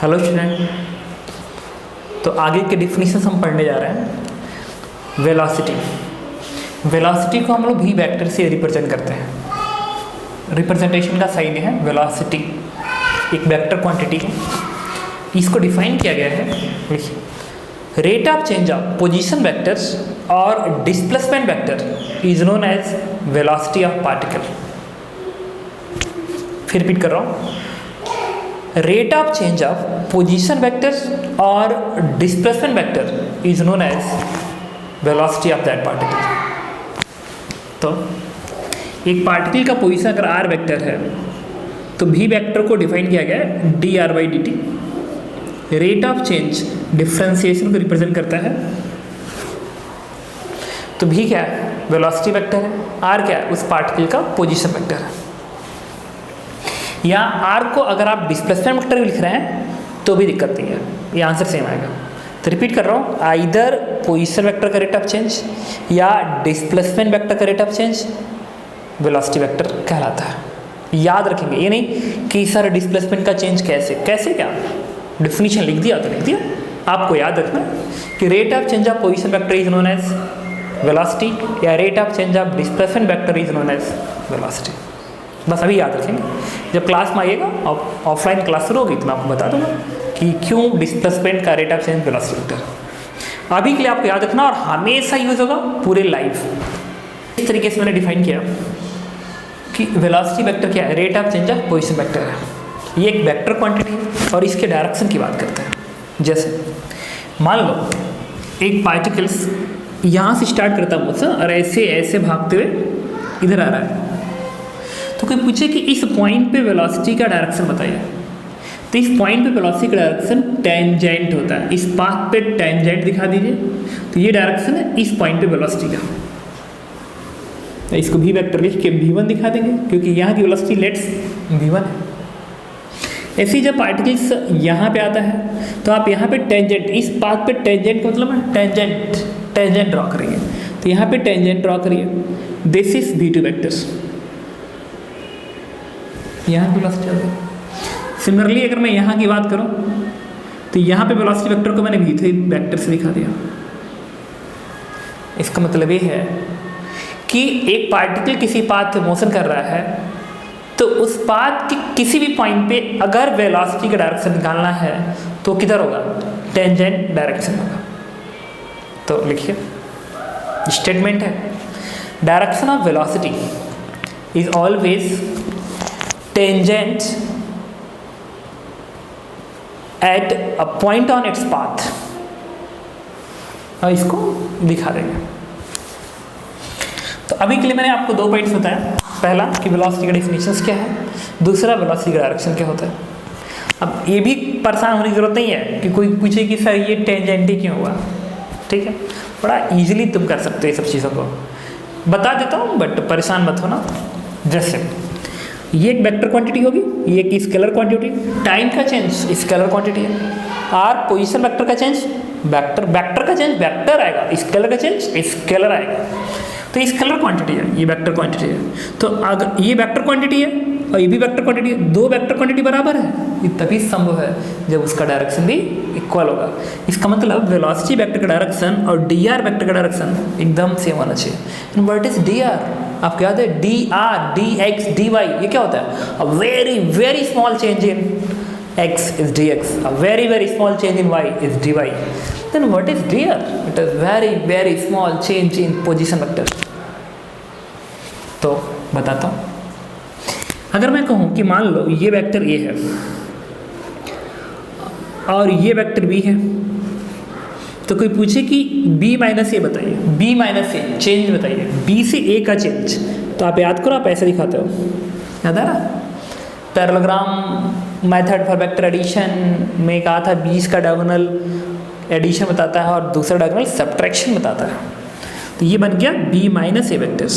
Hello student. तो आगे के डिफिनीशन हम पढ़ने जा रहे हैं। वेलोसिटी को हम लोग भी वेक्टर से रिप्रेजेंट करते हैं। रिप्रेजेंटेशन का साइन है वेलोसिटी, एक वेक्टर क्वांटिटी है। इसको डिफाइन किया गया है, देखिए, rate of change of position vectors और displacement vector is known as velocity of particle. फिर रिपीट कर रहा हूँ, rate of change of position vectors और displacement vector is known as velocity of that particle. तो एक पार्टिकल का position अगर आर वेक्टर है तो भी वेक्टर को डिफाइन किया गया है D R by D T. Rate of change differentiation को रिप्रेजेंट करता है। तो भी क्या है, वेलोसिटी वेक्टर है। आर क्या है, उस पार्टिकल का पोजीशन वेक्टर है। या आर को अगर आप डिस्प्लेसमेंट वेक्टर भी लिख रहे हैं तो भी दिक्कत नहीं है, ये आंसर सेम आएगा। तो रिपीट कर रहा हूँ, आइदर पोजीशन वेक्टर का रेट ऑफ चेंज या डिस्प्लेसमेंट वेक्टर का rate of change velocity vector कहलाता है। याद रखेंगे, ये नहीं कि सर डिस्प्लेसमेंट का चेंज कैसे कैसे, क्या डिफिनीशन लिख दिया तो लिख दिया। आपको याद रखना कि rate of change of position vector is known as velocity या rate of change of displacement vector is known as velocity. बस अभी याद रखेंगे, जब क्लास में आइएगा ऑफलाइन क्लास शुरू होगी तो मैं आपको बता दूंगा कि क्यों डिस्प्लेसमेंट का rate of change velocity vector. अभी के लिए आपको याद रखना और हमेशा यूज होगा पूरे लाइफ। इस तरीके से मैंने डिफाइन किया कि वेलोसिटी वेक्टर क्या है, rate of change of position vector है। ये एक वेक्टर क्वांटिटी है और इसके डायरेक्शन की बात करते हैं। जैसे मान लो एक पार्टिकल्स यहाँ से स्टार्ट करता है मोशन और ऐसे ऐसे भागते हुए इधर आ रहा है। तो कोई पूछे कि इस पॉइंट पे वेलोसिटी का डायरेक्शन बताइए, तो इस पॉइंट पे वेलोसिटी का डायरेक्शन टेंजेंट होता है। इस पाथ पे टेंजेंट दिखा दीजिए, तो ये डायरेक्शन है इस पॉइंट पे वेलोसिटी का। तो इसको भी वेक्टर लिख के v1 दिखा देंगे क्योंकि यहाँ की वेलोसिटी लेट्स v1 है। ऐसे ही जब पार्टिकल्स यहाँ पे आता है तो आप यहाँ पे टेंजेंट, इस पाथ पे टेंजेंट का मतलब है टेंजेंट ड्रॉ करेंगे। तो यहाँ पे टेंजेंट ड्रॉ करिए, दिस इज v2 वेक्टर्स, यहाँ की वेलोसिटी आ गई। सिमिलरली अगर मैं यहाँ की बात करूँ तो यहाँ पे वेलोसिटी वेक्टर को मैंने v3 वेक्टर से दिखा दिया। इसका मतलब ये है कि एक पार्टिकल किसी पाथ पे मोशन कर रहा है तो उस पाथ के किसी भी पॉइंट पे अगर वेलोसिटी का डायरेक्शन निकालना है तो किधर होगा, टेंजेंट डायरेक्शन होगा। तो लिखिए, स्टेटमेंट है, direction of velocity is always tangent at a point on its path. और इसको दिखा देंगे। तो अभी के लिए मैंने आपको 2 पॉइंट्स बताया। पहला कि वेलोसिटी का डेफिनेशंस क्या है, दूसरा वेलोसिटी का डायरेक्शन क्या होता है। अब ये भी परेशान होने की जरूरत नहीं है कि कोई पूछे कि सर ये टेंजेंट ही क्यों हुआ। ठीक है, बड़ा इजीली तुम कर सकते हो ये सब चीज़ों को, बता देता हूँ बट परेशान मत होना। जैसे ये एक वेक्टर क्वांटिटी होगी, ये एक स्केलर क्वांटिटी, टाइम का चेंज स्केलर क्वांटिटी है। आर पोजीशन वेक्टर का चेंज वेक्टर का चेंज वेक्टर आएगा, स्केलर का चेंज स्केलर आएगा। तो स्केलर क्वांटिटी है, ये वेक्टर क्वांटिटी है। तो अगर ये वेक्टर क्वांटिटी है और ये भी वेक्टर क्वांटिटी है, 2 वेक्टर क्वांटिटी बराबर है, ये तभी संभव है जब उसका डायरेक्शन भी इक्वल होगा। इसका मतलब वेलोसिटी वेक्टर का डायरेक्शन और डी आर वेक्टर का डायरेक्शन एकदम सेम होना चाहिए। And what is D R, आपको याद है, D R D X D Y, ये क्या होता है, a very very small change in x is dx, a very very small change in y is dy. Then what is dr? It is very very small change in position vector. तो बताता हूँ, अगर मैं कहूँ कि मान लो ये vector a है और ये वेक्टर b है, तो कोई पूछे कि b माइनस ए बताइए, b माइनस ए चेंज बताइए, b से a का चेंज। तो आप याद करो, आप ऐसे दिखाते हो, याद है ना, parallelogram method for vector addition में कहा था 20 का डायगोनल एडिशन बताता है और दूसरा डायगोनल सब्ट्रैक्शन बताता है। तो ये बन गया b माइनस ए वेक्टर्स।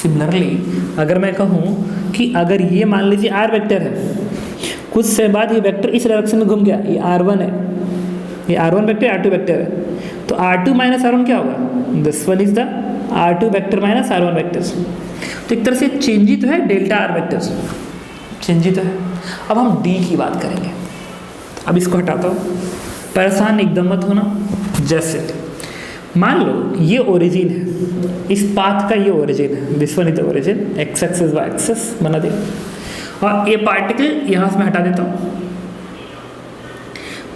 सिमिलरली अगर मैं कहूँ कि अगर ये मान लीजिए r वेक्टर है, कुछ से बाद ये वेक्टर इस डायरेक्शन में घूम गया, ये r1 है, ये r1 वेक्टर r2 वेक्टर है, तो r2 माइनस r1 क्या होगा, this one is the r2 vector minus r1 vectors. तो एक तरह से चेंज ही तो है डेल्टा आर वेक्टर्स, चेंज ही तो है। अब हम डी की बात करेंगे। अब इसको हटाता हूँ, परेशान एकदम मत होना। जैसे मान लो ये ओरिजिन है, इस पाथ का ये ओरिजिन है, this one is the origin, X axis Y axis बना दे, और ये पार्टिकल यहाँ से मैं हटा देता हूँ।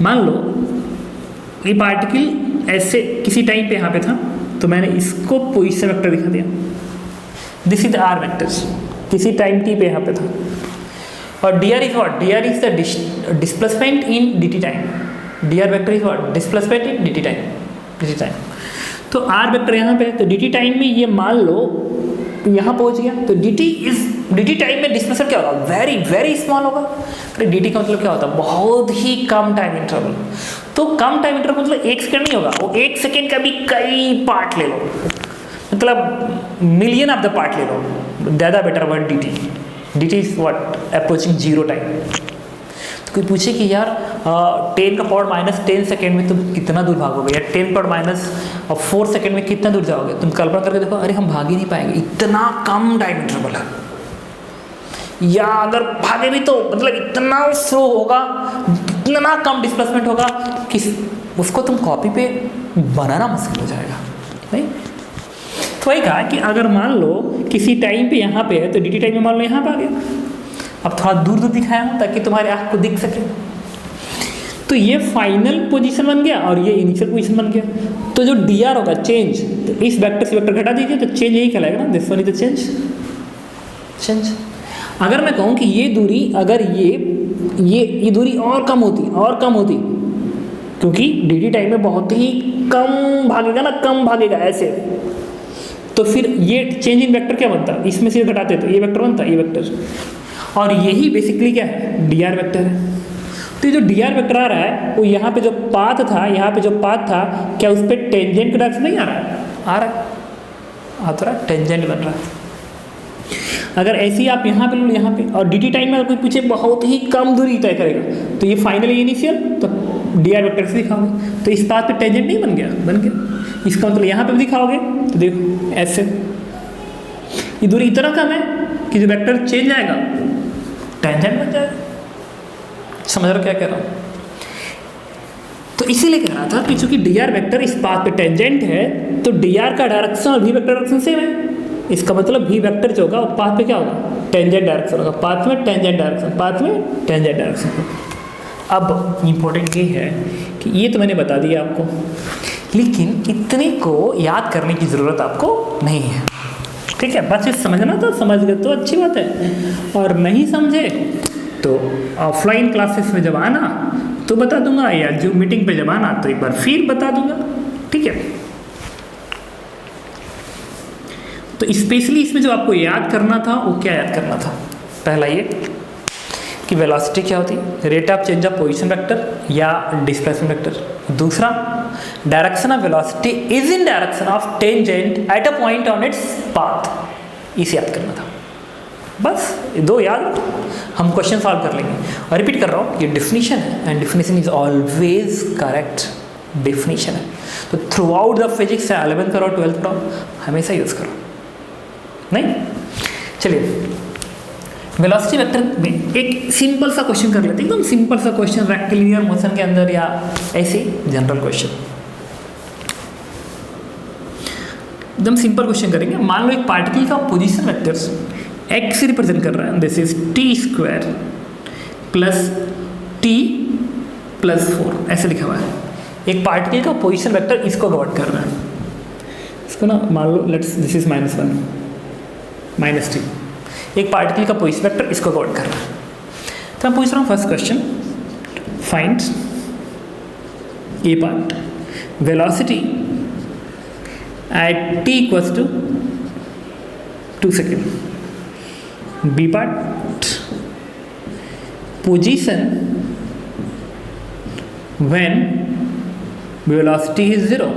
मान लो ये पार्टिकल ऐसे किसी टाइम पे यहाँ पे था, तो मैंने इसको पोजीशन वेक्टर दिखा दिया, दिस इज आर वेक्टर, किसी टाइम टी पे यहाँ पे था। और D are is what, D R is the displacement in D T time, D R vector is what, displacement in D T time, D T time. तो are vector यहाँ पे है, तो डी टी टाइम में ये मान लो यहाँ पहुँच गया, तो डी टी टाइम में डिस्प्लेसमेंट क्या होगा, वेरी वेरी स्मॉल होगा। अरे डी टी का मतलब क्या होता है, बहुत ही कम टाइम इंटरवल। तो कम टाइम इंटरवल मतलब 1 सेकेंड नहीं होगा, वो 1 सेकेंड का भी कई पार्ट ले लो, मतलब मिलियन ऑफ द पार्ट ले लो, ज़्यादा better word D T is what, approaching 0 time. तो कोई पूछे कि यार 10 का पावर माइनस 10 सेकेंड में तुम कितना दूर भागोगे, या 10 पावर माइनस 4 सेकेंड में कितना दूर जाओगे, तुम कल्पना करके देखो, अरे हम भाग ही नहीं पाएंगे, इतना कम टाइम इंटरवल है। या अगर भागे भी तो मतलब इतना स्लो होगा, इतना कम डिस्प्लेसमेंट होगा कि उसको तुम कॉपी पे बनाना मुश्किल हो जाएगा, नहीं। तो वही कहा कि अगर मान लो किसी टाइम पे यहाँ पे है, तो डी टी टाइम में मान लो यहाँ पे आ गया। अब थोड़ा दूर दूर दिखाया हूँ ताकि तुम्हारे आँख को दिख सके। तो ये फाइनल पोजीशन बन गया और ये इनिशियल पोजीशन बन गया। तो जो डी आर होगा चेंज, तो इस वेक्टर से वेक्टर घटा दीजिए, तो चेंज यही कहलाएगा ना, this one is the change. अगर मैं कहूँ कि ये दूरी, अगर ये दूरी और कम होती, क्योंकि डी टी टाइम में बहुत ही कम भागेगा ना, कम भागेगा ऐसे, तो फिर ये चेंज इन वेक्टर क्या बनता, इसमें से घटाते तो ये वेक्टर बनता, ये वेक्टर। और यही बेसिकली क्या है, डी आर वेक्टर है। तो ये जो डी आर वेक्टर आ रहा है, वो यहाँ पे जो पाथ था, क्या उस पर टेंजेंट का डायरेक्शन नहीं आ रहा है, आ रहा है, टेंजेंट बन रहा है। अगर ऐसे ही आप यहाँ पे लो, यहाँ पे, और डी टी टाइम में अगर कोई पूछे बहुत ही कम दूरी तय करेगा, तो ये फाइनली इनिशियल, तो डी आर वेक्टर से दिखाओगे, तो इस पाथ पे टेंजेंट नहीं बन गया। इसका मतलब यहाँ पे भी दिखाओगे, तो देखो ऐसे ये दूरी इतना कम है कि जो वेक्टर चेंज आएगा टेंजेंट बन जाएगा। समझ रहे हो क्या कह रहा हूँ? तो इसीलिए कह रहा था कि चूंकि डी आर वेक्टर इस पाथ पे टेंजेंट है, तो डी आर का डायरेक्शन और वी वेक्टर डायरेक्शन सेम है। इसका मतलब वी वेक्टर जो होगा वो पाथ पे क्या होगा, टेंजेंट डायरेक्शन होगा, पाथ में टेंजेंट डायरेक्शन। अब इम्पोर्टेंट ये है कि ये तो मैंने बता दिया आपको, लेकिन इतने को याद करने की ज़रूरत आपको नहीं है, ठीक है। बस ये समझना था, समझ गए तो अच्छी बात है, और नहीं समझे तो ऑफलाइन क्लासेस में जब आना तो बता दूंगा, या जो मीटिंग पे जब आना तो एक बार फिर बता दूंगा, ठीक है। तो स्पेशली इसमें जो आपको याद करना था वो क्या याद करना था, पहला ये कि वेलोसिटी क्या होती है, rate of change of position vector या डिस्प्लेसमेंट वेक्टर। दूसरा, direction of velocity is in direction of tangent at a point on its path, इसे याद करना था। बस दो याद रखो, हम क्वेश्चन सॉल्व कर लेंगे। और रिपीट कर रहा हूँ, ये डिफिनीशन है and definition is always correct, definition है। तो through out the physics 11th करो 12th करो, हमेशा यूज़ करो, नहीं। चलिए वेलोसिटी वेक्टर में एक सिंपल सा क्वेश्चन कर लेते हैं, एकदम सिंपल सा क्वेश्चन, रेक्टिलिनियर मोशन के अंदर या ऐसे जनरल क्वेश्चन, एकदम सिंपल क्वेश्चन करेंगे। मान लो एक पार्टिकल का पोजीशन वेक्टर्स x से रिप्रेजेंट कर रहा है, this is t² plus t plus 4 ऐसे लिखा हुआ है। एक पार्टिकल का पोजीशन वेक्टर इसको गवर्न कर रहा है, इसको ना मान लो लेट्स दिस इज -1 -t, एक पार्टिकल का पोजीशन वेक्टर इसको गवर्न कर रहा है। तो मैं पूछ रहा हूँ first question, find A part velocity at t equals to 2 second, B part position when velocity is 0।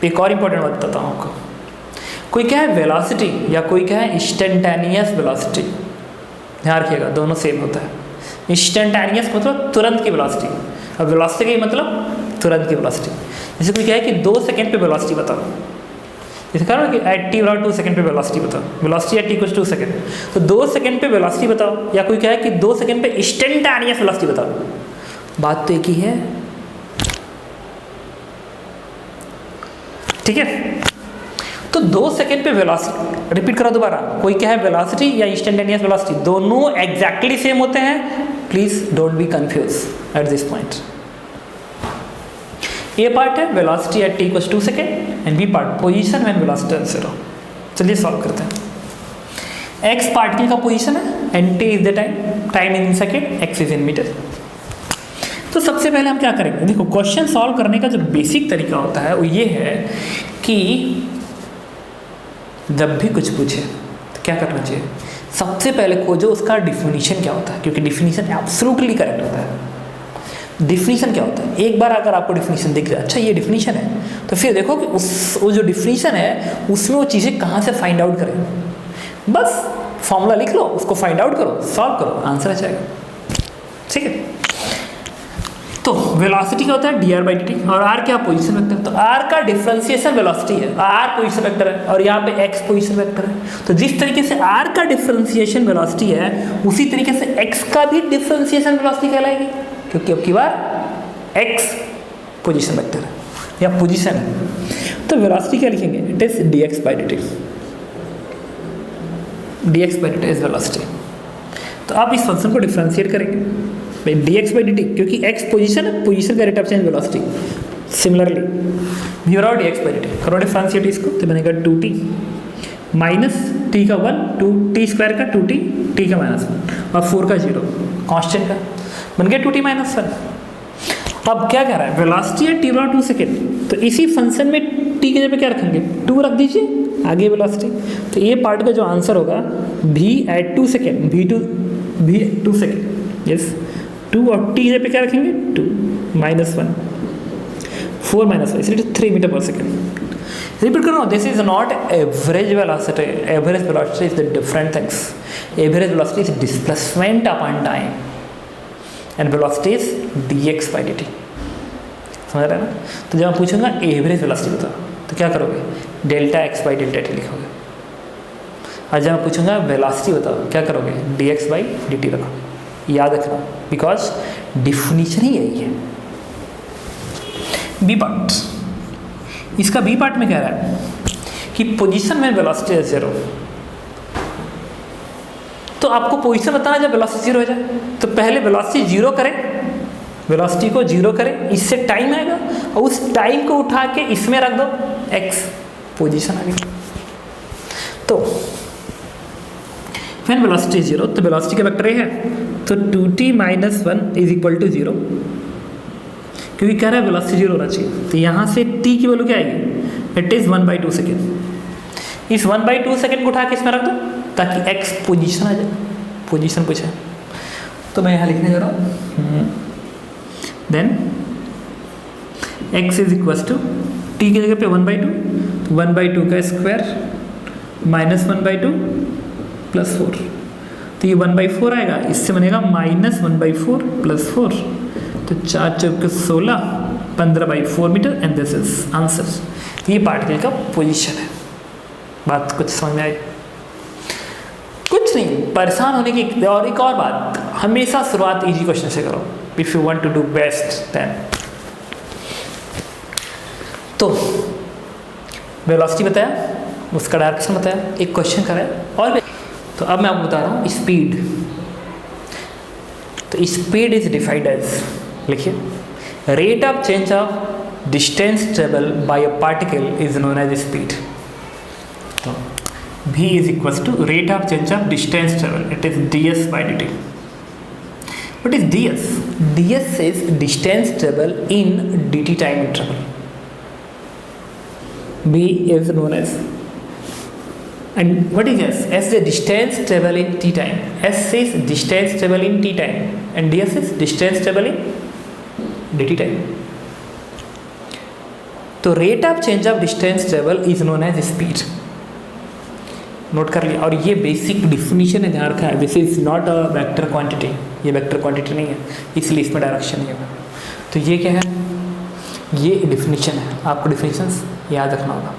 एक और इंपॉर्टेंट बात बताता हूँ आपको, कोई क्या है वेलोसिटी या कोई क्या है इंस्टेंटेनियस वेलोसिटी, ध्यान रखिएगा दोनों सेम होता है। इंस्टेंटेनियस मतलब तुरंत की वेलोसिटी, और वेलोसिटी का मतलब तुरंत की वेलोसिटी। जैसे कोई क्या है कि 2 सेकेंड पे वेलोसिटी बताओ, इसे कह रहा हूँ कि एट टी बराबर 2 सेकंड पे वेलोसिटी बताओ, velocity at T equals 2 second, तो 2 सेकंड पे वेलोसिटी बताओ, या कोई कहे कि 2 सेकंड पे इंस्टेंटेनियस वेलोसिटी बताओ, बात तो एक ही है, ठीक है। तो 2 सेकंड पे वेलोसिटी, रिपीट करो दोबारा, कोई क्या है वेलोसिटी या इंस्टेंटेनियस वेलोसिटी, दोनों एग्जैक्टली सेम होते हैं, please don't be confuse at this point. A part है velocity at T equals 2 second and B part position when velocity is 0। चलिए सॉल्व करते हैं। एक्स पार्टिकल का पोजीशन है and T is the time, time in second, X is in meter. तो सबसे पहले हम क्या करेंगे, देखो क्वेश्चन सॉल्व करने का जो बेसिक तरीका होता है वो ये है कि जब भी कुछ पूछे तो क्या करना चाहिए, सबसे पहले खोजो उसका डिफिनीशन क्या होता है, क्योंकि डिफिनीशन एब्सोल्युटली करेक्ट होता है। डिफिनीशन क्या होता है, एक बार अगर आपको डिफिनीशन दिख जाए, अच्छा ये डिफिनीशन है, तो फिर देखो कि वो जो डिफिनीशन है उसमें वो चीज़ें कहाँ से फाइंड आउट करें, बस फॉर्मूला लिख लो, उसको फाइंड आउट करो, सॉल्व करो, आंसर आ जाएगा, ठीक है। तो वेलोसिटी क्या होता है D R by D T, और आर क्या पोजीशन वेक्टर, तो आर का डिफरेंशिएशन वेलोसिटी है, आर पोजीशन वेक्टर है और यहाँ पे एक्स पोजीशन वेक्टर है। तो जिस तरीके से आर का डिफरेंशिएशन वेलोसिटी है उसी तरीके से एक्स का भी डिफरेंशिएशन वेलोसिटी कहलाएगी, क्योंकि अब की बार एक्स पोजीशन वेक्टर है या पोजीशन है। तो वेलोसिटी क्या लिखेंगे, it is D X by D T, D X by D T is velocity. तो आप इस फंक्शन को डिफरेंशिएट करेंगे D X by D T, क्योंकि एक्स पोजीशन है, पोजीशन का rate of change velocity. Similarly we are D X by D T, करो differentiate इसको, तो बनेगा 2t माइनस टी का 1, 2t स्क्वायर का 2t, टी का -1 और 4 का 0 कांस्टेंट का, बन गया 2t माइनस 1। अब क्या कह रहा है, वेलोसिटी है टी बराबर 2 सेकेंड, तो इसी फंक्शन में टी के जगह पे क्या रखेंगे, 2 रख दीजिए, आगे वेलोसिटी। तो ये पार्ट का जो आंसर होगा v at 2 second, v 2 second, yes 2, और टी जगह पे क्या रखेंगे 2 -1, 4 -1, इसलिए 3 मीटर पर सेकेंड। रिपीट करो, this is not average velocity, average velocity is the different things, average velocity is displacement upon time and velocity is dx by dt, समझ रहे हैं ना। तो जब मैं पूछूंगा एवरेज वेलोसिटी बताओ तो क्या करोगे, delta x by delta T लिखोगे, और जब मैं पूछूंगा वेलोसिटी बताओ क्या करोगे, dx by dt रखोगे, याद रखना, बिकॉज डिफिनीशन ही यही है। बी पार्ट, इसका बी पार्ट में कह रहा है कि पोजीशन में वेलोसिटी है 0, तो आपको पोजीशन बताना जब वेलोसिटी 0 हो जाए, तो पहले वेलोसिटी 0 करें, वेलोसिटी को 0 करें, इससे टाइम आएगा और उस टाइम को उठा के इसमें रख दो, x पोजीशन आ गई। तो व्हेन वेलोसिटी 0, तो वेलोसिटी का वेक्टर है, तो 2t minus 1 is equal to 0, क्योंकि कह रहा है वेलोसिटी 0 होना चाहिए, तो यहाँ से t की वैल्यू क्या आएगी, इट इज 1/2 सेकेंड। इस 1/2 सेकेंड को उठा के इसमें रख दो ताकि x पोजीशन आ जाए, पोजीशन पूछे, तो मैं यहाँ लिखने जा रहा हूँ, then x is equal to t की जगह पे 1/2 का स्क्वायर माइनस 1/2 प्लस 4, तो ये 1/4 आएगा, इससे बनेगा -1/4 प्लस 4, तो 4 चौके 16, 15/4 metre and this is answer. ये पार्टिकल का पोजीशन है। बात कुछ समझ में आई? कुछ नहीं, परेशान होने की। और एक और बात, हमेशा शुरुआत इजी क्वेश्चन से करो if you want to do best then. तो वेलोसिटी बताया, उसका डायरेक्शन बताया, एक क्वेश्चन कराया, और तो अब मैं आपको बता रहा हूँ स्पीड। तो स्पीड इज डिफाइंड एज, लिखिए, rate of change of distance travel by a particle is known as speed. तो v is equal to rate of change of distance travel, it is ds by dt। What is ds? ds is distance travel in dt time interval. b is known as, and what is s? s is distance travel in t time. s is distance travel in t time and ds is distance travel in dt time. तो rate of change of distance travel is known as speed. Note कर लिया। और ये basic definition है, ध्यान रखा है, this is not a vector quantity, ये वेक्टर क्वांटिटी नहीं है, इसलिए इसमें डायरेक्शन नहीं होगा। तो ये क्या है, ये डिफिनीशन है, आपको डिफिनीशंस याद रखना होगा।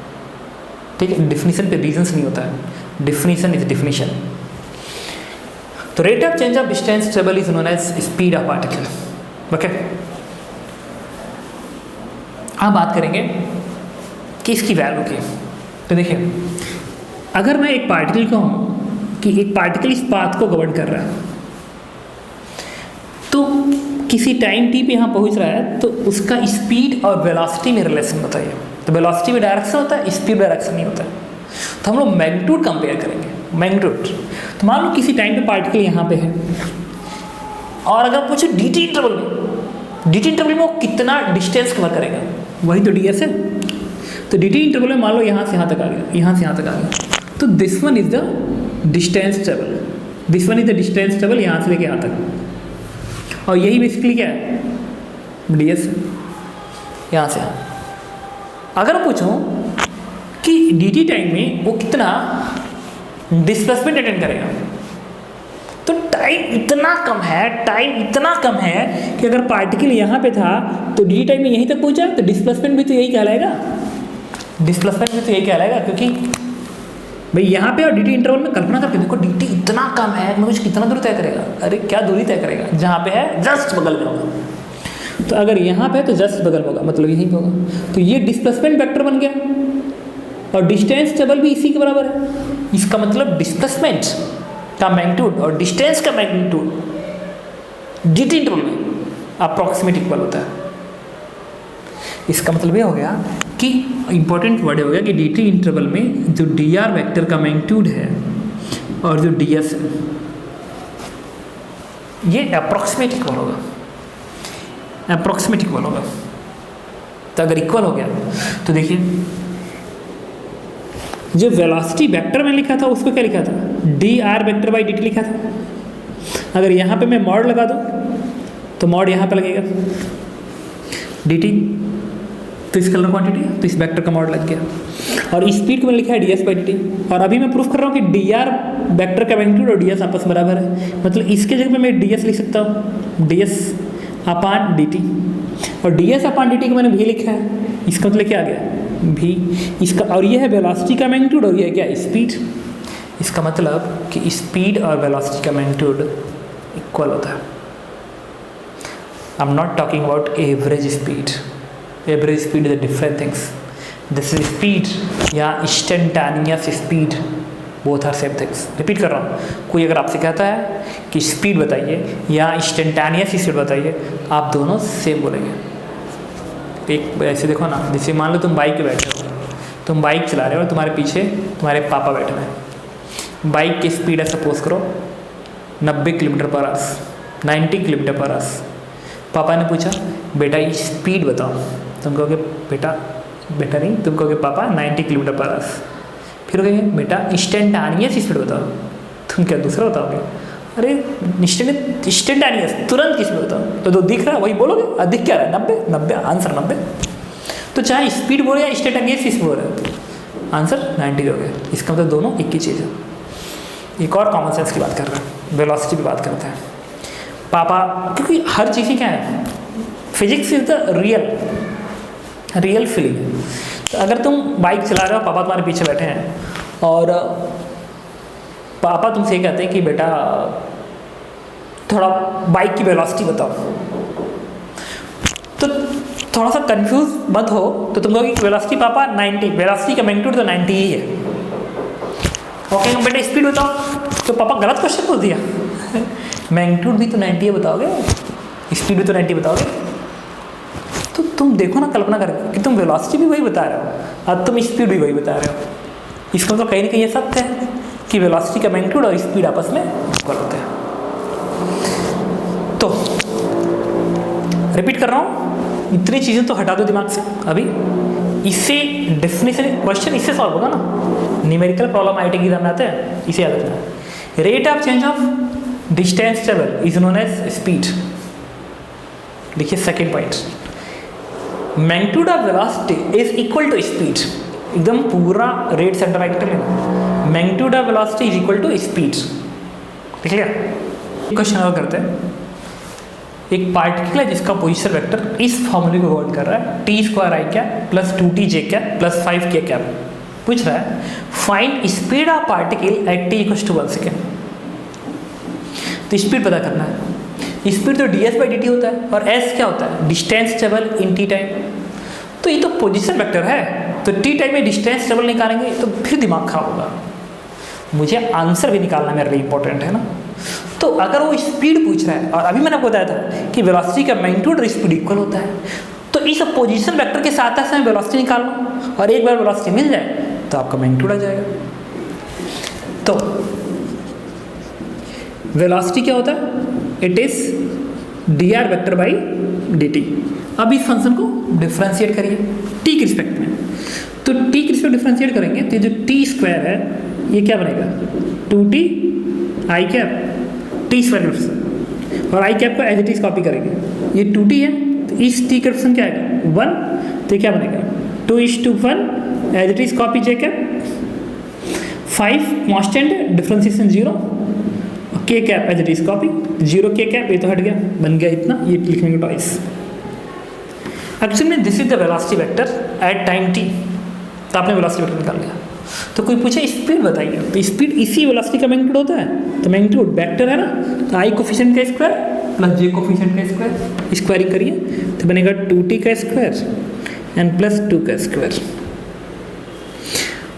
ठीक है, डिफिनीशन पे रीजंस नहीं होता है, डिफिनीशन इज डिफिनीशन। तो rate of change of distance travel is known as speed of particle. Okay, अब बात करेंगे कि इसकी वैल्यू की। तो देखिए, अगर मैं एक पार्टिकल कहूँ कि एक पार्टिकल इस पाथ को गवर्न कर रहा है, तो किसी टाइम टी पे यहाँ पहुँच रहा है, तो उसका स्पीड और वेलोसिटी में रिलेशन बताइए। तो वेलोसिटी में डायरेक्शन होता है, स्पीड डायरेक्शन नहीं होता है। तो हम लोग मैग्नीट्यूड कंपेयर करेंगे, मैग्नीट्यूड। तो मान लो किसी टाइम पे पार्टिकल यहाँ पे है, और अगर पूछे dt इंटरवल में, dt इंटरवल में वो कितना डिस्टेंस कवर करेगा, वही तो ds है। तो dt इंटरवल में मान लो यहाँ से यहाँ तक आ गया, यहाँ से यहाँ तक आ गया, तो this one is the distance travel, this one is the distance travel यहाँ से लेके यहाँ तक। और यही बेसिकली क्या है, ds यहाँ से यहाँ। अगर पूछूं कि dt टाइम में वो कितना डिस्प्लेसमेंट अटेंड करेगा, तो टाइम इतना कम है, टाइम इतना कम है कि अगर पार्टिकल यहाँ पे था तो dt टाइम में यहीं तक पहुँचा, तो डिस्प्लेसमेंट भी तो यही कहलाएगा, डिस्प्लेसमेंट भी तो यही कहलाएगा। क्योंकि भाई यहाँ पे और dt इंटरवल में कल्पना करके देखो, dt इतना कम है, मतलब कितना दूर तय करेगा, अरे क्या दूरी तय करेगा, जहाँ पे है जस्ट बगल में होगा। तो अगर यहाँ पे है तो जस्ट बगल में होगा, मतलब यहीं पे होगा। तो ये डिस्प्लेसमेंट वेक्टर बन गया, और डिस्टेंस टेबल भी इसी के बराबर है। इसका मतलब डिस्प्लेसमेंट का मैग्नीट्यूड और डिस्टेंस का मैग्नीट्यूड dt इंटरवल में अप्रॉक्सीमेट इक्वल होता है। इसका मतलब ये हो गया कि इंपॉर्टेंट वर्ड हो गया कि dt इंटरवल में जो dr वेक्टर का मैग्नीट्यूड है और जो ds है, ये अप्रॉक्सीमेट इक्वल होगा, अप्रॉक्सीमेट इक्वल होगा। तो अगर इक्वल हो गया तो देखिए, जो वेलोसिटी वेक्टर में लिखा था उसको क्या लिखा था, dr वेक्टर बाई dt लिखा था। अगर यहाँ पे मैं मॉड लगा दूँ तो मॉड यहाँ पे लगेगा dt, तो इस कलर क्वांटिटी, तो इस वेक्टर का मॉड लग गया। और स्पीड को मैंने लिखा है ds बाई dt। और अभी मैं प्रूफ कर रहा हूँ कि dr वेक्टर का मैग्नीट्यूड और ds आपस में बराबर है, मतलब इसके जगह पे मैं ds लिख सकता हूँ, ds अपान dt, और ds अपान dt को मैंने भी लिखा है। इसका मतलब क्या आ गया, भी इसका, और ये है वेलोसिटी का मैग्नीट्यूड, और ये है क्या, स्पीड। इसका मतलब कि स्पीड और वेलोसिटी का मैग्नीट्यूड इक्वल होता है। I am not talking about average speed, average speed is different things. This is speed या instantaneous speed, both are same things. Repeat कर रहा हूँ, कोई अगर आपसे कहता है कि स्पीड बताइए या इंस्टेंटेनियस स्पीड बताइए, आप दोनों सेम बोलेंगे। एक ऐसे देखो ना, जैसे मान लो तुम बाइक पे बैठे हो, तुम बाइक चला रहे हो और तुम्हारे पीछे तुम्हारे पापा बैठे हैं। बाइक की स्पीड है सपोज करो 90 kilometre per hour, 90 kilometre per hour. पापा ने पूछा बेटा ये स्पीड बताओ, तुम कहोगे बेटा नहीं, तुम कहोगे पापा 90 किलोमीटर पर आवर। फिर कहेंगे बेटा इंस्टेंटेनियस स्पीड बताओ, तुम क्या दूसरा बताओगे, अरे इंस्टेंटेनियस तुरंत की स्पीड बताओ, तो जो दिख रहा है वही बोलोगे, अधिक क्या रहा है 90, आंसर 90। तो चाहे स्पीड बोले या इंस्टेंटेनियस स्पीड बोल रहे हो, आंसर 90 हो गया। इसका मतलब दोनों एक ही चीज़ है। एक और कॉमन सेंस की बात कर रहे हैं, वेलोसिटी की बात करते हैं। पापा, क्योंकि हर चीज़ ही क्या है, physics is the real feeling. तो अगर तुम बाइक चला रहे हो, पापा तुम्हारे पीछे बैठे हैं, और पापा तुमसे ये कहते हैं कि बेटा थोड़ा बाइक की वेलोसिटी बताओ, तो थोड़ा सा कंफ्यूज मत हो, तो तुम कहोगे वेलोसिटी पापा 90, वेलोसिटी का मैग्नीट्यूड तो 90 ही है। ओके बेटा स्पीड बताओ, तो पापा गलत क्वेश्चन पूछ दिया। मैग्नीट्यूड भी तो 90 बताओगे, स्पीड भी तो 90 बताओगे। तो तुम देखो ना, कल्पना करके कि तुम वेलोसिटी भी वही बता रहे हो और तुम स्पीड भी वही बता रहे हो। इसका मतलब कहीं ना कहीं ये सत्य है कि वेलोसिटी का मैग्नीट्यूड और स्पीड आपस में इक्वल होते हैं। तो रिपीट कर रहा हूँ, इतनी चीज़ें तो हटा दो दिमाग से अभी। इससे डेफिनेशन क्वेश्चन इससे सॉल्व होगा ना, न्यूमेरिकल प्रॉब्लम आईटी एग्जाम में आते हैं, इसे याद रखना। Rate of change of distance travel is known as speed. देखिए second point, magnitude of velocity is equal to speed. एकदम पूरा रेट सेंटर राइट कर लेना, magnitude of velocity is equal to speed. ठीक है, क्वेश्चन और करते हैं। एक पार्टिकल है जिसका पोजीशन वेक्टर इस फॉर्मूले को गवर्न कर रहा है, टी स्क्वायर आई क्या प्लस 2t जे क्या प्लस 5k क्या। पूछ रहा है find speed of particle at T equals to 1 second. तो स्पीड पता करना है। स्पीड तो ds/dt होता है और s क्या होता है, distance travel in t time. तो ये तो पोजीशन वेक्टर है, तो t टाइम में डिस्टेंस ट्रेवल निकालेंगे तो फिर दिमाग खराब होगा। मुझे आंसर भी निकालना मेरे लिए इंपॉर्टेंट है ना। तो अगर वो स्पीड पूछ रहा है और अभी मैंने आपको बताया था कि वेलोसिटी का मैग्नीट्यूड और स्पीड इक्वल होता है, तो इस पोजीशन वेक्टर के साथ साथ मैं वेलोसिटी निकाल लूँ और एक बार वेलोसिटी मिल जाए तो आपका मैग्नीट्यूड आ जाएगा। तो वेलोसिटी क्या होता है, it is dr vector by dt। अब इस फंक्शन को डिफरेंशिएट करिए t के रिस्पेक्ट में। तो t के रिस्पेक्ट डिफरेंशिएट करेंगे तो जो t स्क्वायर है ये क्या बनेगा 2t i cap t square और i कैप को एज इट इज कॉपी करेंगे। ये 2t है तो इस t का रिस्पेक्ट क्या आएगा 1, तो ये क्या बनेगा 2:1 as it is copy j cap 5 constant differentiation 0 k cap as it is copy 0 k cap, ये तो हट गया, बन गया इतना, ये लिखेंगे ट्वाइस। एक्चुअली में this is the velocity vector at time t। तो आपने वेलोसिटी वेक्टर निकाल लिया। तो कोई पूछे स्पीड बताइए, तो स्पीड इसी वेलोसिटी का मैग्नीट्यूड होता है। तो मैग्नीट्यूड वेक्टर है ना, तो i कोफिशिएंट का स्क्वायर प्लस j कोफिशिएंट का स्क्वायर, स्क्वायरिंग करिए तो बनेगा 2t का स्क्वायर एंड प्लस 2 का स्क्वायर।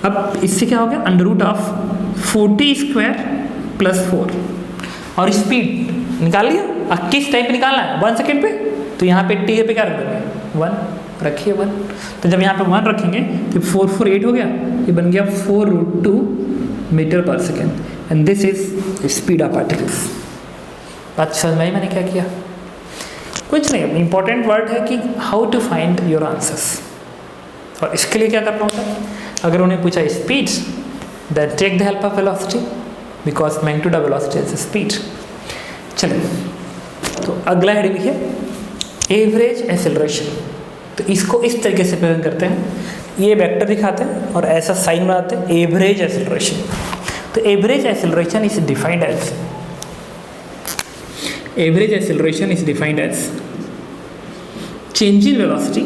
अब इससे क्या हो गया under root of 4t square plus 4 और स्पीड निकाल लिया। अब किस टाइम पे निकालना है 1 सेकेंड पे, तो यहाँ पे t पे क्या रख देंगे 1 रखिए 1। तो जब यहाँ पे 1 रखेंगे तो 4 4 8 हो गया, ये बन गया 4√2 metre per second and this is speed of particles. बात समझ में आई मैंने क्या किया? कुछ नहीं, इंपॉर्टेंट वर्ड है कि how to find your answers. और इसके लिए क्या करना होता है, अगर उन्हें पूछा speed then take the help of velocity because magnitude of velocity is speed. चलिए तो अगला हेडिंग लिखिए एवरेज एक्सेलरेशन। तो इसको इस तरीके से प्रेजेंट करते हैं, ये वेक्टर दिखाते हैं और ऐसा साइन बनाते हैं एवरेज एक्सेलरेशन। तो average acceleration is defined as change in velocity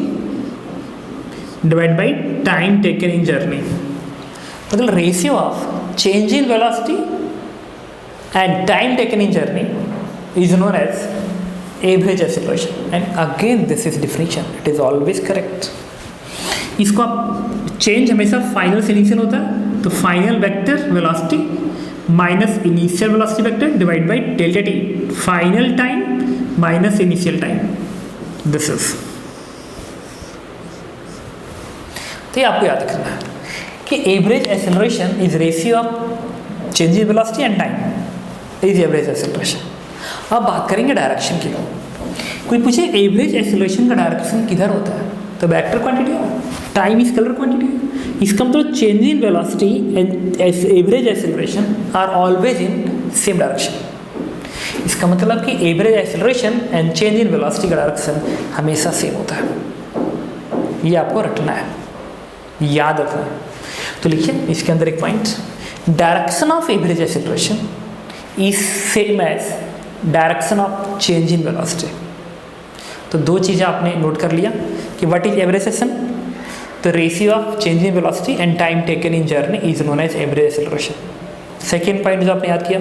divide by time taken in journey. मतलब ratio of change in velocity and time taken in journey is known as average acceleration and again this is definition, it is always correct. इसको आप change हमेशा final से initial होता है, तो final vector velocity minus initial velocity vector divide by delta T, final time minus initial time, this is. तो ये आपको याद रखना है कि average acceleration is ratio of change in velocity and time is average acceleration. अब बात करेंगे डायरेक्शन की। कोई पूछे एवरेज एक्सेलरेशन का डायरेक्शन किधर होता है, तो वेक्टर क्वांटिटी है, टाइम इज स्केलर क्वांटिटी। इसका मतलब change in velocity and average acceleration are always in same direction. इसका मतलब कि average acceleration and change in velocity का डायरेक्शन हमेशा सेम होता है। ये आपको रटना है, याद रखना है। तो लिखिए इसके अंदर एक point, direction of average acceleration is same as direction of change in velocity. तो दो चीज़ें आपने नोट कर लिया कि व्हाट इज एवरेज एक्सेलरेशन, तो ratio of change in velocity and time taken in journey is known as average acceleration. Second point जो आपने याद किया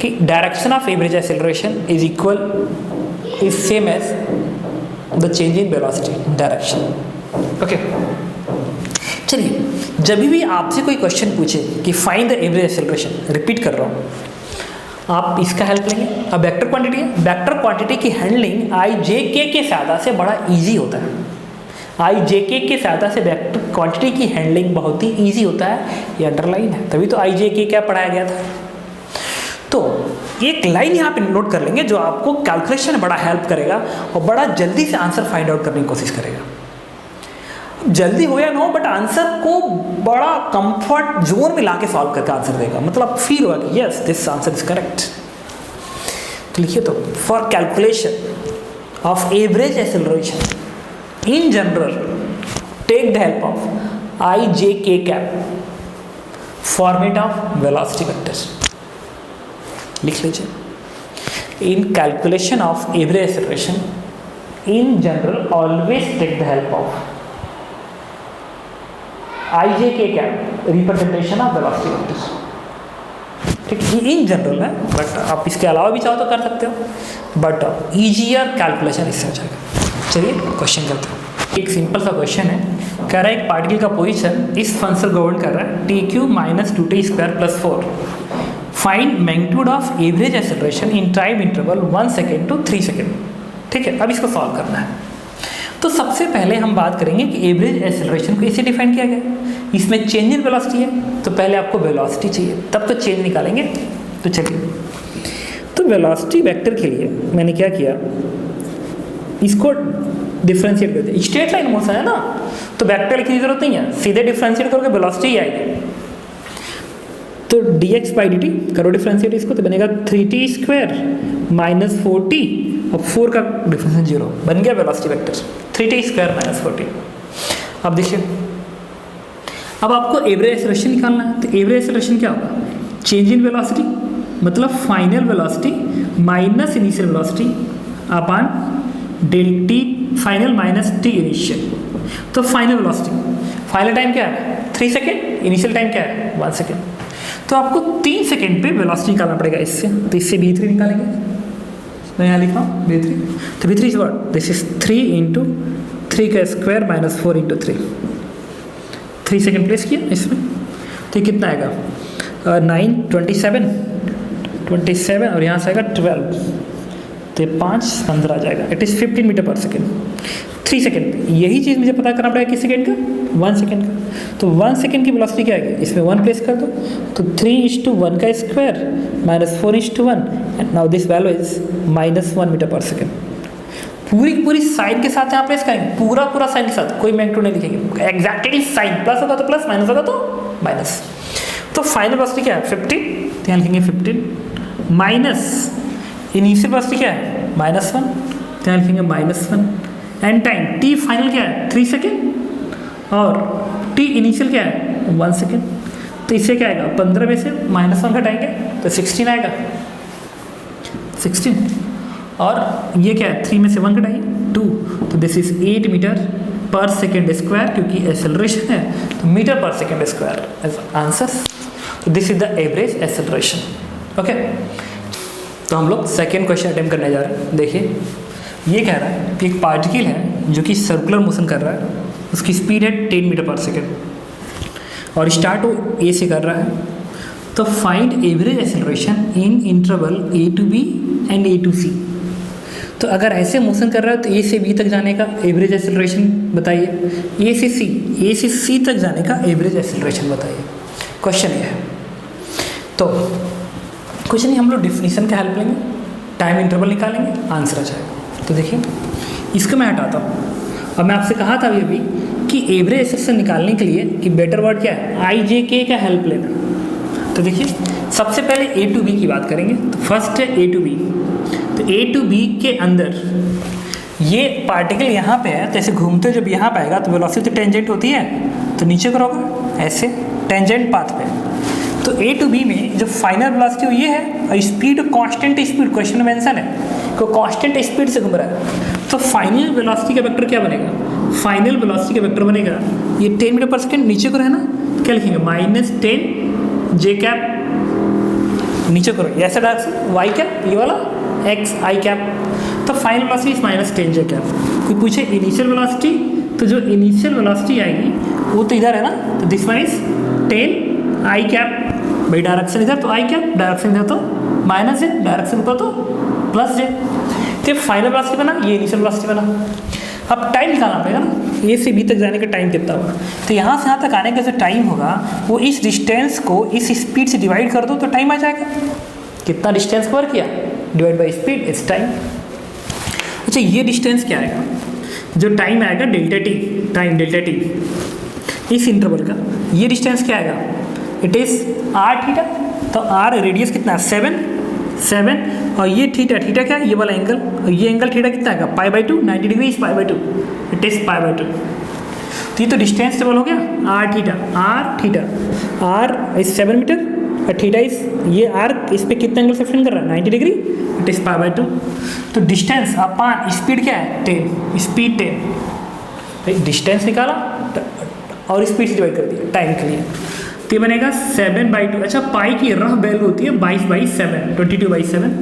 कि direction of average acceleration is same as the change in velocity direction. Okay, चलिए जब भी आपसे कोई क्वेश्चन पूछे कि find the average acceleration, repeat कर रहा हूँ, आप इसका हेल्प लेंगे। अब वेक्टर क्वांटिटी है, वेक्टर क्वांटिटी की हैंडलिंग आई जे के सहायता से बड़ा इजी होता है। आई जे के सहायता से वेक्टर क्वांटिटी की हैंडलिंग बहुत ही इजी होता है, ये अंडरलाइन है, तभी तो आई जे के क्या पढ़ाया गया था। तो एक लाइन यहाँ पे नोट कर लेंगे जो आपको कैलकुलेशन में बड़ा हेल्प करेगा और बड़ा जल्दी से आंसर फाइंड आउट करने की कोशिश करेगा। जल्दी हो या ना हो, बट आंसर को बड़ा कंफर्ट जोन में लाके सॉल्व करके आंसर देगा, मतलब फील होगा कि yes this answer is correct. तो लिखिए, तो for calculation of average acceleration in general take the help of I J K cap format of velocity vector. लिख लीजिए, in calculation of average acceleration in general always take the help of I J K क्या representation of velocity vector, ठीक है, ये in general है, but आप इसके अलावा भी चाहो तो कर सकते हो, बट ईजियर कैलकुलेशन इससे हो जाएगा। चलिए क्वेश्चन करते हैं। एक सिंपल सा क्वेश्चन है, कह रहा है एक पार्टिकल का पोजीशन इस फंक्शन गवर्न कर रहा है t cube minus 2t square plus 4, find magnitude of average acceleration in time interval 1 second to 3 second. ठीक है, अब इसको सॉल्व करना है। तो सबसे पहले हम बात करेंगे कि एवरेज एक्सेलरेशन को इसे डिफाइन किया गया, इसमें चेंज इन वेलोसिटी है, तो पहले आपको वेलोसिटी चाहिए, तब तो चेंज निकालेंगे। तो चलिए, तो वेलोसिटी वेक्टर के लिए मैंने क्या किया, इसको डिफरेंशिएट कर दिया। स्ट्रेट लाइन मोशन है ना, तो वेक्टर लिखने की जरूरत नहीं है, सीधे डिफरेंशिएट करोगे वेलोसिटी ही आएगी। तो dx बाई डी टी करो डिफरेंशिएट इसको, तो बनेगा 3t स्क्वायर माइनस 4t और 4 का डिफरेंस 0, बन गया velocity vector 3t square minus 4t। अब देखिए, अब आपको एवरेज एक्सेलरेशन निकालना है, तो एवरेज एक्सेलरेशन क्या होगा, चेंज इन वेलोसिटी मतलब final velocity minus initial velocity upon del t final minus t initial. तो फाइनल वेलोसिटी, फाइनल टाइम क्या है 3 सेकेंड, इनिशियल टाइम क्या है 1 सेकेंड। तो आपको 3 सेकेंड पे वेलोसिटी निकालना पड़ेगा इससे, तो इससे v3 निकालेंगे, मैं यहाँ लिखा हूँ v3, तो v3 is what, this is 3 into 3 का square minus 4 into 3 second place किया इसमें, तो ये कितना आएगा 9 27 और यहाँ से आएगा 12, तो 5 15 आ जाएगा, it is 15 metre per second 3 second पे। यही चीज़ मुझे पता करना पड़ेगा किस सेकेंड का, 1 सेकेंड का। तो 1 सेकेंड की वेलोसिटी क्या आएगी, इसमें 1 प्लेस कर दो, तो 3:1 का square minus 4:1 and now this value is -1 metre per second. पूरी साइन के साथ यहाँ प्लेस करेंगे, पूरा साइन के साथ, कोई मैग्नीट्यूड नहीं लिखेंगे, एग्जैक्टली साइन, प्लस होगा तो प्लस, माइनस होगा तो माइनस। तो फाइनल वेलोसिटी क्या है 15, यहाँ लिखेंगे 15 माइनस इनिशियल वेलोसिटी क्या है -1, यहाँ लिखेंगे -1 एंड टाइम टी फाइनल क्या है 3 सेकेंड और टी इनिशियल क्या है 1 सेकेंड। तो इससे क्या आएगा 15 में से -1 घटाएंगे तो 16 आएगा 16, और ये क्या है 3 में से 1 घटाइए 2, तो this is 8 metre per second square, क्योंकि एक्सेलरेशन है तो metre per second square as answer. तो this is the average acceleration. Okay, तो हम लोग सेकेंड क्वेश्चन अटेम्प्ट करने जा रहे हैं। देखिए, ये कह रहा है कि एक पार्टिकल है जो कि सर्कुलर मोशन कर रहा है, उसकी स्पीड है 10 मीटर पर सेकेंड और स्टार्ट वो ए से कर रहा है। तो find average acceleration in interval A to B and A to C. तो अगर ऐसे मोशन कर रहा है तो ए से बी तक जाने का एवरेज एक्सेलरेशन बताइए, ए से सी तक जाने का एवरेज एक्सेलरेशन बताइए। क्वेश्चन ये है। तो क्वेश्चन हम लोग डिफिनीशन का हेल्प लेंगे, टाइम इंटरवल निकालेंगे, आंसर आ जाएगा। तो देखिए, इसको मैं हटाता हूँ। अब मैं आपसे कहा था अभी कि एवरेज एक्सेलरेशन निकालने के लिए कि बेटर वर्ड क्या है, आई जे के का हेल्प लेना। तो देखिए, सबसे पहले ए टू बी की बात करेंगे। तो फर्स्ट है ए टू बी। तो ए टू बी के अंदर ये पार्टिकल यहाँ पे है, तो ऐसे घूमते जब यहाँ पे आएगा तो वेलोसिटी टेंजेंट होती है, तो नीचे करोगे ऐसे टेंजेंट पाथ पे। तो ए टू बी में जो फाइनल वेलोसिटी ये है और स्पीड कांस्टेंट स्पीड, क्वेश्चन में मेंशन है को कांस्टेंट स्पीड से घूम रहा है। तो फाइनल वेलोसिटी का वेक्टर क्या बनेगा, फाइनल वेलोसिटी का वेक्टर बनेगा ये 10 मीटर पर सेकेंड, नीचे को रहना क्या लिखेंगे -10 जे कैप, नीचे करो ऐसा डायरेक्शन वाई कैप, ये वाला एक्स आई कैप। तो final velocity is -10 J cap. कोई पूछे इनिशियल वेलोसिटी, तो जो इनिशियल वेलोसिटी आएगी वो तो इधर है ना, तो this one is 10 I cap. भाई डायरेक्शन इधर तो आई कैप, डायरेक्शन इधर तो माइनस है, डायरेक्शन ऊपर तो प्लस जे। तो फाइनल वेलोसिटी बना, ये इनिशियल वेलोसिटी बना। अब टाइम निकालना पड़ेगा ना, ए से बी तक जाने का टाइम कितना होगा। तो यहाँ से यहाँ तक आने का जो टाइम होगा वो इस डिस्टेंस को इस स्पीड से डिवाइड कर दो तो टाइम आ जाएगा। कितना डिस्टेंस कवर किया, divide by speed is time. अच्छा, ये डिस्टेंस क्या आएगा, जो टाइम आएगा delta T, time delta T इस इंटरवल का, ये डिस्टेंस क्या आएगा, इट इज़ आर थीटा। तो आर रेडियस कितना है 7 और ये थीटा क्या है, ये वाला एंगल, और ये एंगल थीटा कितना आएगा π/2, 90 डिग्री इज π/2, इट इज π/2। तो ये तो डिस्टेंस टेबल हो गया r theta, r is 7 metre और थीटा इज, ये आर इस पे कितना एंगल से फ्रेम कर रहा है 90 डिग्री, इट इज π/2। तो डिस्टेंस अपॉन स्पीड क्या है 10, स्पीड 10। डिस्टेंस निकाला, और स्पीड से डिवाइड कर दिया टाइम के लिए, तो ये बनेगा 7/2। अच्छा, पाई की रफ वैल्यू होती है 22/7, 22/7,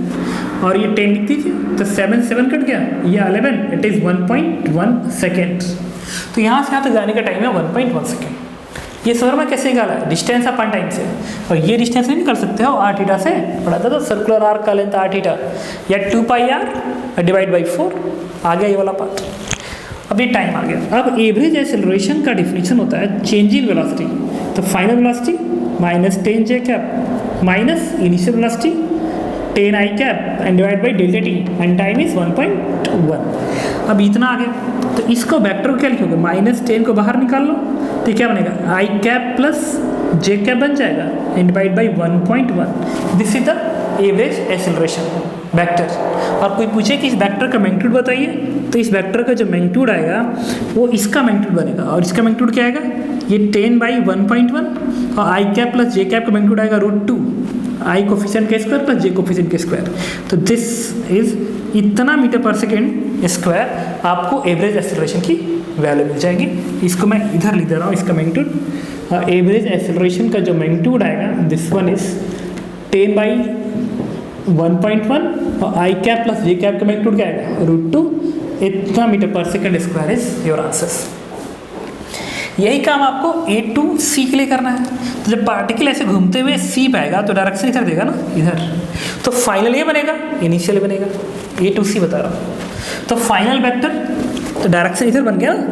और ये 10 लिखती थी, तो 7 कट गया, ये 11, इट इज़ 1.1 सेकेंड। तो यहाँ से यहाँ तक जाने का टाइम है 1.1 सेकेंड। ये सर में कैसे निकाला है? डिस्टेंस अपन टाइम से, और ये डिस्टेंस नहीं निकाल सकते हो r थीटा से, पढ़ा था तो सर्कुलर आर्क का लेंथ r थीटा, या 2πr डिवाइड बाई 4, आ गया ये वाला पार्ट। अब ये टाइम आ गया। अब एवरेज एक्सेलरेशन का डिफिनीशन होता है चेंज इन वेलोसिटी, तो final velocity minus 10 j cap minus initial velocity 10 i cap and divide by delta T, and time is 1.1। अब इतना आ गया, तो इसको वेक्टर को क्या लिखोगे? -10 को बाहर निकाल लो, तो क्या बनेगा? i cap plus j cap बन जाएगा and divide by 1.1। This is the average acceleration vector. और कोई पूछे कि इस वेक्टर का मैग्नीट्यूड बताइए, तो इस वेक्टर का जो मैग्नीट्यूड आएगा वो इसका मैग्नीट्यूड बनेगा, और इसका मैग्नीट्यूड क्या आएगा? ये 10/1.1, और आई कैप प्लस जे कैप का मैग्नीट्यूड आएगा √2, आई कोफिशिएंट के स्क्वायर प्लस जे कोफिशिएंट के स्क्वायर। तो दिस इज इतना मीटर पर सेकेंड स्क्वायर आपको एवरेज एक्सेलरेशन की वैल्यू मिल जाएगी। इसको मैं इधर लिख दे रहा हूँ, इसका मैग्नीट्यूड। एवरेज एक्सेलरेशन का जो मैग्नीट्यूड आएगा, दिस वन इज 10/1.1, और आई कैप प्लस जे कैप का मैग्नीट्यूड क्या आएगा? √2, इतना metre per second square is your answers. यही काम आपको A to C के लिए करना है। तो जब पार्टिकल ऐसे घूमते हुए C पे आएगा तो डायरेक्शन इधर देगा ना, इधर, तो फाइनल ये बनेगा, इनिशियल बनेगा, A to C बता रहा हूँ। तो फाइनल वेक्टर, तो डायरेक्शन इधर बन गया ना,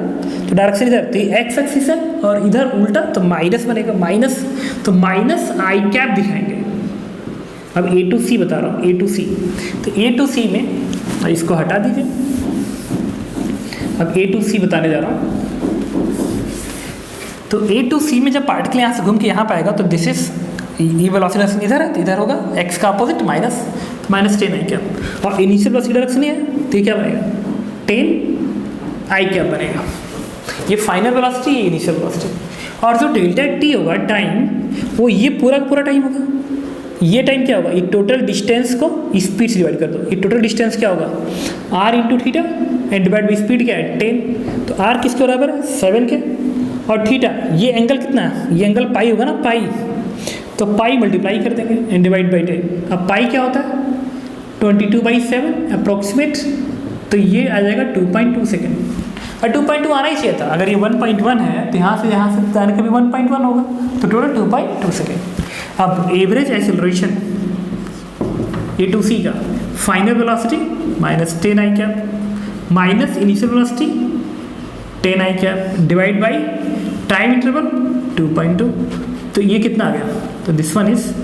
तो डायरेक्शन इधर, तो एक्स एक्सिस है और इधर उल्टा, तो माइनस बनेगा, माइनस, तो माइनस आई कैप दिखाएंगे। अब A to C बता रहा हूँ, A to C, तो A to C में इसको हटा दीजिए। अब A to C बताने जा रहा हूँ। तो A to C में जब पार्टिकल यहाँ से घूम के यहाँ पे आएगा, तो दिस इज, ये वेलोसिटी डायरेक्शन इधर है, तो इधर होगा x का अपोजिट -10 आई कैप, और इनिशियल वेलोसिटी डायरेक्शन है, तो ये क्या बनेगा? 10 आई कैप बनेगा। ये फाइनल वेलोसिटी, ये इनिशियल वेलोसिटी, और जो डेल्टा t होगा टाइम, वो ये पूरा का पूरा टाइम होगा। ये टाइम क्या होगा? ये टोटल डिस्टेंस को स्पीड से डिवाइड कर दो। ये टोटल डिस्टेंस क्या होगा? r into theta and divide by speed क्या है? 10। तो r किसके बराबर है? 7 के, और थीटा, ये एंगल कितना है? ये एंगल पाई होगा ना, पाई, तो पाई मल्टीप्लाई कर देंगे एंड डिवाइड बाई 10। अब पाई क्या होता है? 22/7 अप्रोक्सीमेट, तो ये आ जाएगा 2.2 सेकेंड, और 2.2 आना ही चाहिए था। अगर ये 1.1 है तो यहाँ से जाने का भी 1.1 होगा, तो टोटल 2.2 सेकेंड। अब average acceleration A to C का final velocity -10 I cap minus initial velocity 10 I cap divide by time interval 2.2, तो ये कितना आ गया? तो this one is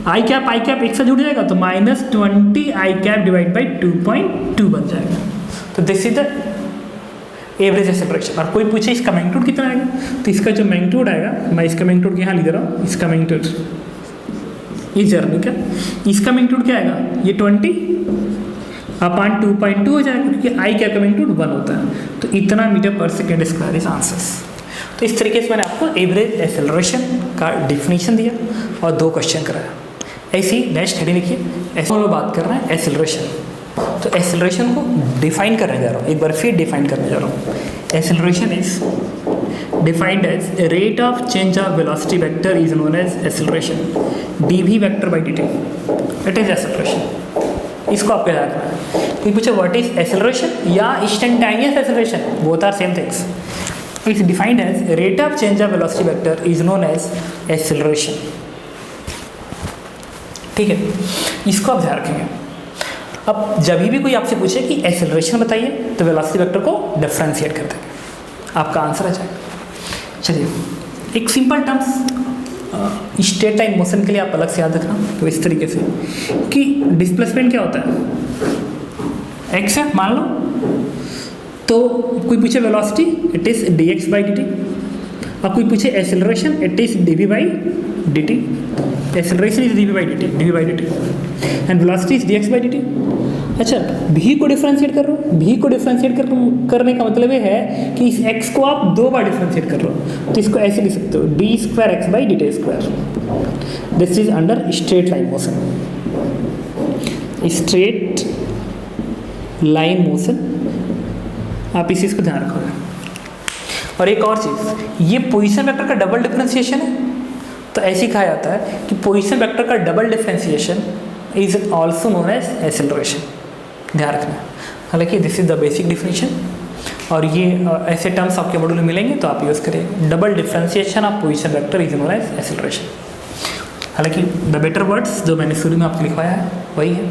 I cap एक साथ जुड़ जाएगा, तो -20 आई कैप डिवाइड बाई 2.2 बन जाएगा। तो this is the average acceleration. और कोई पूछे इसका मैग्नीट्यूड कितना आएगा, तो इसका जो मैग्नीट्यूड आएगा, मैं इसका मैग्नीट्यूड यहाँ लिख रहा हूँ, इसका मैग्नीट्यूड इस जर्नी का, इसका मैग्नीट्यूड क्या आएगा? ये 20/2.2 हो जाएगा, क्योंकि आई कैप का मैग्नीट्यूड 1 होता है। तो इतना metre per second square is answers. तो इस तरीके से मैंने आपको एवरेज एक्सेलरेशन का डिफिनीशन दिया और 2 क्वेश्चन कराया। ऐसी नेक्स्ट हेडिंग लिखिए, ऐसे हम लोग बात कर रहे हैं एक्सेलरेशन। तो एक्सेलरेशन को डिफाइन करने जा रहा हूँ, एक बार फिर डिफाइन करने जा रहा हूँ। Acceleration is defined as a rate of change of velocity vector is known as acceleration, dv vector by dt, it is acceleration। इसको आपको याद रखना है। कोई पूछे व्हाट इज एक्सेलरेशन या instantaneous acceleration, both are same things. It's defined as rate of change of velocity vector is known as acceleration. ठीक है, इसको आप ध्यान रखेंगे। अब जब भी कोई आपसे पूछे कि एक्सेलरेशन बताइए, तो वेलोसिटी वेक्टर को डिफरेंशिएट कर देंगे, आपका आंसर आ जाएगा। चलिए, एक simple terms state time motion के लिए आप अलग से याद रखना, तो इस तरीके से कि डिस्प्लेसमेंट क्या होता है? x है मान लो, तो कोई पूछे velocity, it is dx by dt, और कोई पूछे acceleration, it is dv by dt। Acceleration is dv by dt and velocity is dx by dt। अच्छा, v को डिफरेंशिएट कर रहे हो, v को डिफरेंशिएट करने का मतलब ये है कि इस x को आप 2 बार डिफरेंशिएट कर रहे हो, तो इसको ऐसे लिख सकते हो d2x by dt square. This is under straight line motion, straight line motion, आप इस चीज़ को ध्यान रखोगे। और एक और चीज़, ये पोजीशन वेक्टर का डबल डिफरेंशिएशन है, तो ऐसे ही कहा जाता है कि पोजीशन वेक्टर का double differentiation is also known as acceleration. ध्यान रखना। हालांकि this is the basic definition, और ये ऐसे टर्म्स आपके मॉड्यूल में मिलेंगे तो आप यूज़ करेंगे। Double differentiation of position vector is known as acceleration. हालांकि द बेटर वर्ड्स जो मैंने शुरू में आपको लिखवाया है वही है,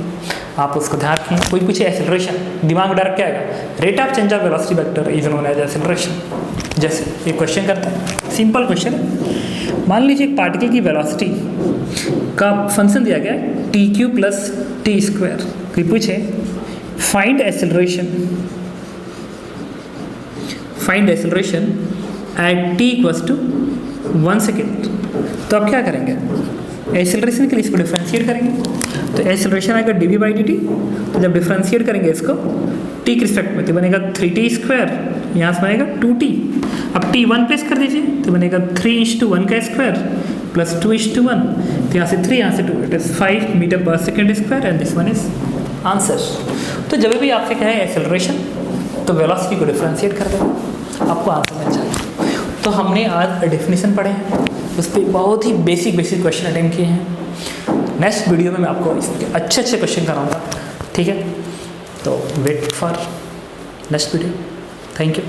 आप उसको ध्यान रखें। कोई पूछे एक्सेलरेशन, दिमाग में डायरेक्ट क्या आएगा? Rate of change of velocity vector is known as acceleration. जैसे एक क्वेश्चन करते हैं, सिंपल क्वेश्चन है। मान लीजिए एक पार्टिकल की वेलोसिटी का फंक्शन दिया गया है t cube plus t square. कोई पूछे find acceleration at T equals to 1 second, तो आप क्या करेंगे? एक्सेलरेशन के लिए इसको डिफ्रेंशिएट करेंगे, तो एक्सेलरेशन आएगा d v by D t. तो जब डिफ्रेंशिएट करेंगे इसको टी के रिस्पेक्ट में तो बनेगा 3t स्क्वायर, यहाँ से बनेगा 2t। अब t 1 प्लेस कर दीजिए तो बनेगा 3:1 का स्क्वायर प्लस 2:1, तो यहाँ से 3 यहाँ से 2, it is 5 metre per second square and this one is answer. तो जब भी आपसे कहे एक्सेलरेशन तो वेलोसिटी को डिफ्रेंशिएट कर देना, आपको आंसर मिल जाएगा। तो हमने आज डेफिनेशन पढ़े हैं, उस पर बहुत ही बेसिक क्वेश्चन अटेंड किए हैं। नेक्स्ट वीडियो में मैं आपको इसके अच्छे क्वेश्चन कराऊंगा, ठीक है? तो wait for next video. Thank you.